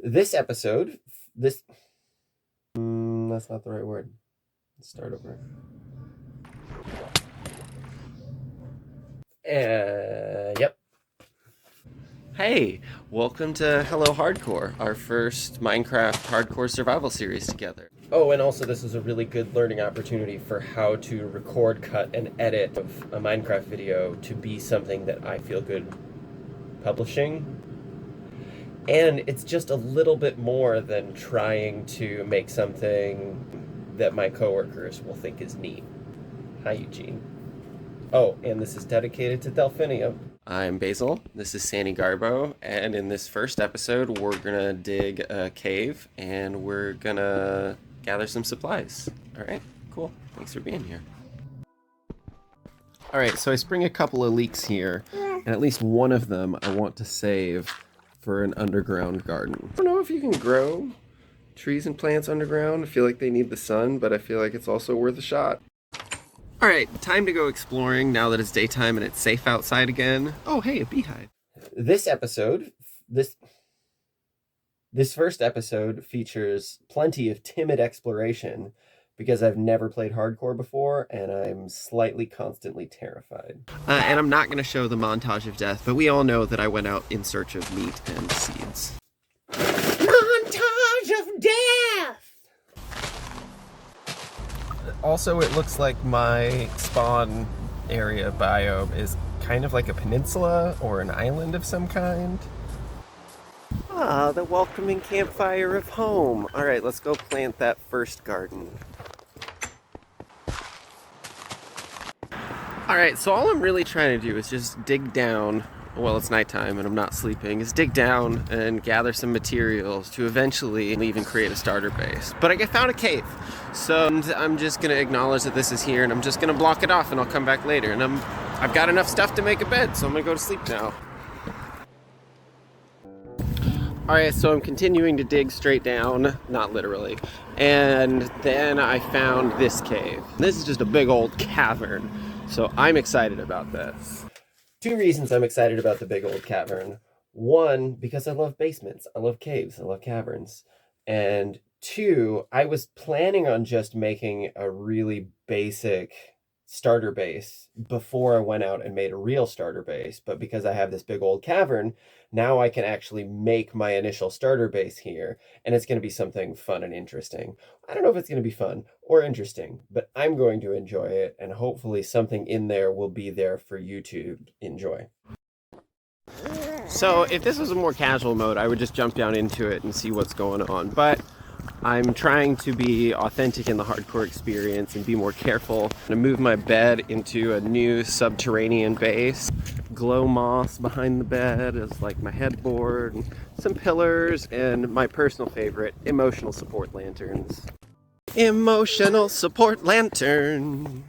This episode, this, that's not the right word. Let's start over. Yep. Hey, welcome to Hello Hardcore, our first Minecraft hardcore survival series together. Oh, and also this is a really good learning opportunity for how to record, cut, and edit a Minecraft video to be something that I feel good publishing. And it's just a little bit more than trying to make something that my coworkers will think is neat. Hi, Eugene. Oh, and this is dedicated to Delphinium. I'm Basil, this is Sandy Garbo, and in this first episode, we're gonna dig a cave and we're gonna gather some supplies. All right, cool. Thanks for being here. All right, so I spring a couple of leeks here, and at least one of them I want to save for an underground garden. I don't know if you can grow trees and plants underground. I feel like they need the sun, but I feel like it's also worth a shot. All right, time to go exploring now that it's daytime and it's safe outside again. Oh, hey, a beehive. This first episode features plenty of timid exploration because I've never played hardcore before and I'm slightly constantly terrified. And I'm not going to show the montage of death, but we all know that I went out in search of meat and seeds. Montage of death! Also, it looks like my spawn area biome is kind of like a peninsula or an island of some kind. Ah, the welcoming campfire of home. All right, let's go plant that first garden. All right, so all I'm really trying to do is just dig down. Well, it's nighttime and I'm not sleeping, is dig down and gather some materials to eventually even create a starter base. But I found a cave, so I'm just gonna acknowledge that this is here and I'm just gonna block it off and I'll come back later. And I've got enough stuff to make a bed, so I'm gonna go to sleep now. All right, so I'm continuing to dig straight down, not literally, and then I found this cave. This is just a big old cavern, so I'm excited about this. Two reasons I'm excited about the big old cavern. One, because I love basements. I love caves. I love caverns. And two, I was planning on just making a really basic starter base before I went out and made a real starter base. But because I have this big old cavern, now I can actually make my initial starter base here. And it's going to be something fun and interesting. I don't know if it's going to be fun or interesting, but I'm going to enjoy it, and hopefully something in there will be there for you to enjoy. So if this was a more casual mode, I would just jump down into it and see what's going on, but I'm trying to be authentic in the hardcore experience and be more careful. I'm gonna move my bed into a new subterranean base. Glow moss behind the bed is like my headboard, and some pillars, and my personal favorite, emotional support lanterns. Emotional support lantern.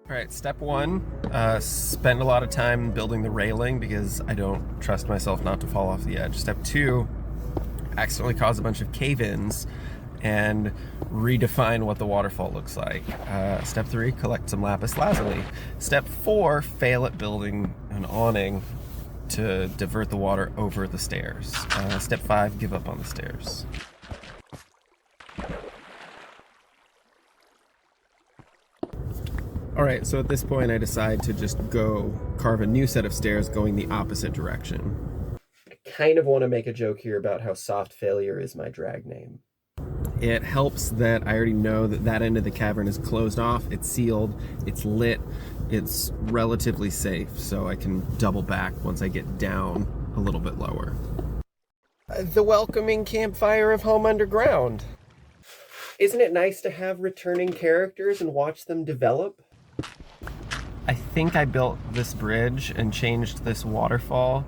All right, step one, spend a lot of time building the railing because I don't trust myself not to fall off the edge. Step two, accidentally cause a bunch of cave-ins and redefine what the waterfall looks like. Step three, collect some lapis lazuli. Step four, fail at building an awning to divert the water over the stairs. Step five, give up on the stairs. All right, so at this point I decide to just go carve a new set of stairs going the opposite direction. I kind of want to make a joke here about how soft failure is my drag name. It helps that I already know that that end of the cavern is closed off, it's sealed, it's lit, it's relatively safe, so I can double back once I get down a little bit lower. The welcoming campfire of home underground. Isn't it nice to have returning characters and watch them develop? I think I built this bridge and changed this waterfall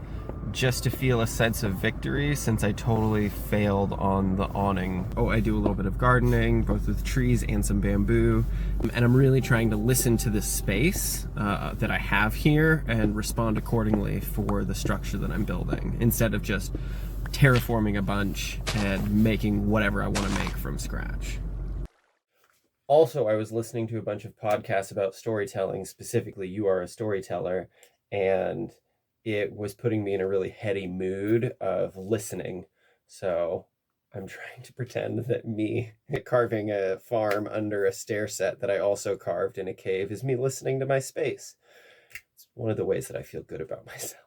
just to feel a sense of victory since I totally failed on the awning. Oh, I do a little bit of gardening, both with trees and some bamboo. And I'm really trying to listen to this space that I have here and respond accordingly for the structure that I'm building, instead of just terraforming a bunch and making whatever I want to make from scratch. Also, I was listening to a bunch of podcasts about storytelling, specifically You Are a Storyteller, and it was putting me in a really heady mood of listening So I'm trying to pretend that me carving a farm under a stair set that I also carved in a cave is me listening to my space. It's one of the ways that I feel good about myself.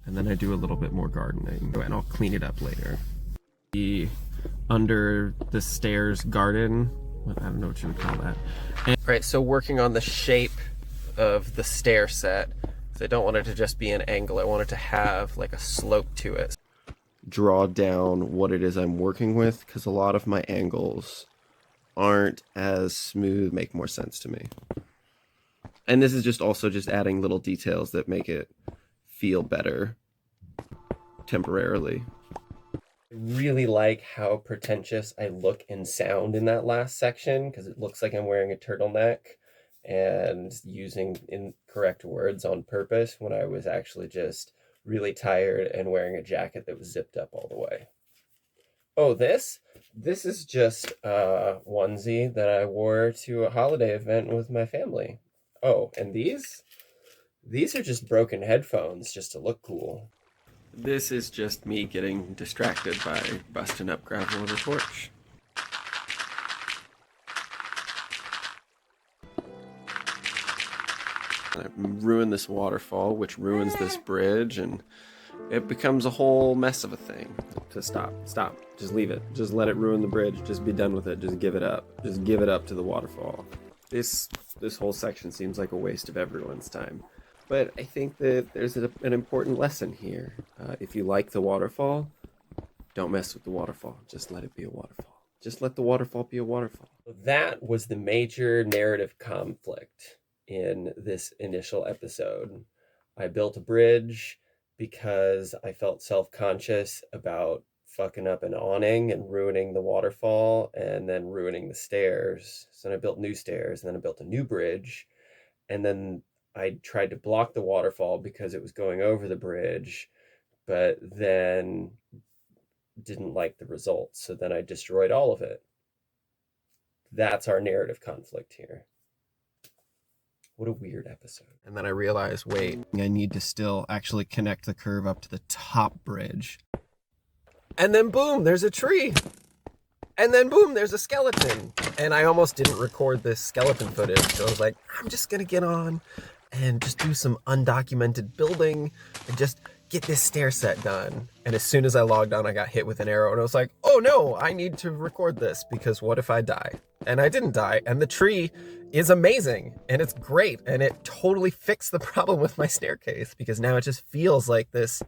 And then I do a little bit more gardening, and I'll clean it up later. The under the stairs garden, I don't know what you would call that. Right, so working on the shape of the stair set, because I don't want it to just be an angle, I want it to have like a slope to it. Draw down what it is I'm working with, because a lot of my angles aren't as smooth, make more sense to me. And this is just also just adding little details that make it feel better temporarily. I really like how pretentious I look and sound in that last section, because it looks like I'm wearing a turtleneck and using incorrect words on purpose when I was actually just really tired and wearing a jacket that was zipped up all the way. Oh, this is just a onesie that I wore to a holiday event with my family. Oh, and these are just broken headphones just to look cool. This is just me getting distracted by busting up gravel with a torch. I ruin this waterfall, which ruins this bridge, and it becomes a whole mess of a thing. To stop, just leave it. Just let it ruin the bridge. Just be done with it. Just give it up. Just give it up to the waterfall. This whole section seems like a waste of everyone's time. But I think that there's an important lesson here. If you like the waterfall, don't mess with the waterfall. Just let it be a waterfall. Just let the waterfall be a waterfall. That was the major narrative conflict in this initial episode. I built a bridge because I felt self-conscious about fucking up an awning and ruining the waterfall and then ruining the stairs. So then I built new stairs, and then I built a new bridge, and then I tried to block the waterfall because it was going over the bridge, but then didn't like the results. So then I destroyed all of it. That's our narrative conflict here. What a weird episode. And then I realized, wait, I need to still actually connect the curve up to the top bridge. And then boom, there's a tree. And then boom, there's a skeleton. And I almost didn't record this skeleton footage. So I was like, I'm just gonna get on and just do some undocumented building and just get this stair set done. And as soon as I logged on, I got hit with an arrow, and I was like, oh no, I need to record this, because what if I die? And I didn't die, and the tree is amazing, and it's great, and it totally fixed the problem with my staircase, because now it just feels like this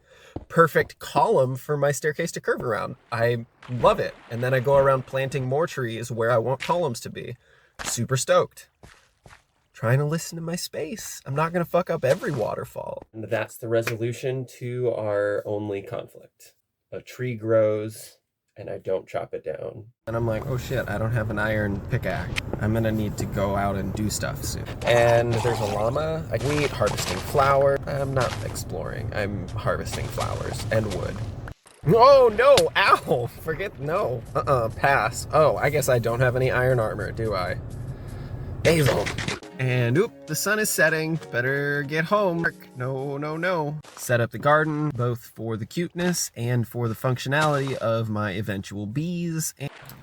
perfect column for my staircase to curve around. I love it. And then I go around planting more trees where I want columns to be. Super stoked. Trying to listen to my space. I'm not going to fuck up every waterfall. And that's the resolution to our only conflict. A tree grows, and I don't chop it down. And I'm like, oh shit, I don't have an iron pickaxe. I'm going to need to go out and do stuff soon. And there's a llama. I can eat harvesting flower. I'm not exploring. I'm harvesting flowers and wood. Oh no, ow, forget, no, pass. Oh, I guess I don't have any iron armor, do I? Basil. And oop, the sun is setting. Better get home. No. Set up the garden, both for the cuteness and for the functionality of my eventual bees.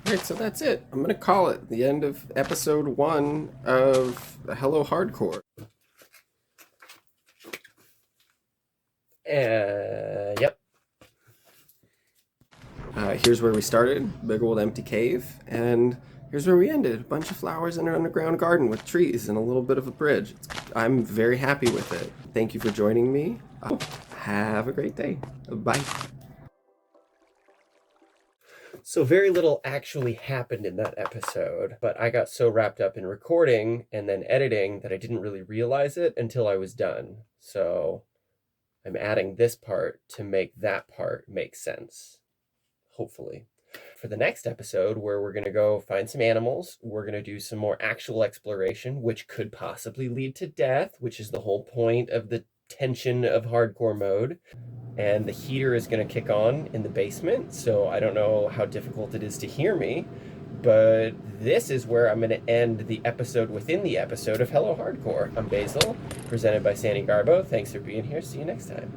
Alright, so that's it. I'm gonna call it the end of episode 1 of Hello Hardcore. Yep. Here's where we started, big old empty cave, and here's where we ended. A bunch of flowers in an underground garden with trees and a little bit of a bridge. I'm very happy with it. Thank you for joining me. Have a great day. Bye. So very little actually happened in that episode, but I got so wrapped up in recording and then editing that I didn't really realize it until I was done. So I'm adding this part to make that part make sense. Hopefully. For the next episode, where we're going to go find some animals, we're going to do some more actual exploration, which could possibly lead to death, which is the whole point of the tension of hardcore mode. And the heater is going to kick on in the basement, so I don't know how difficult it is to hear me, but this is where I'm going to end the episode within the episode of Hello Hardcore. I'm Basil, presented by Sandy Garbo. Thanks for being here. See you next time.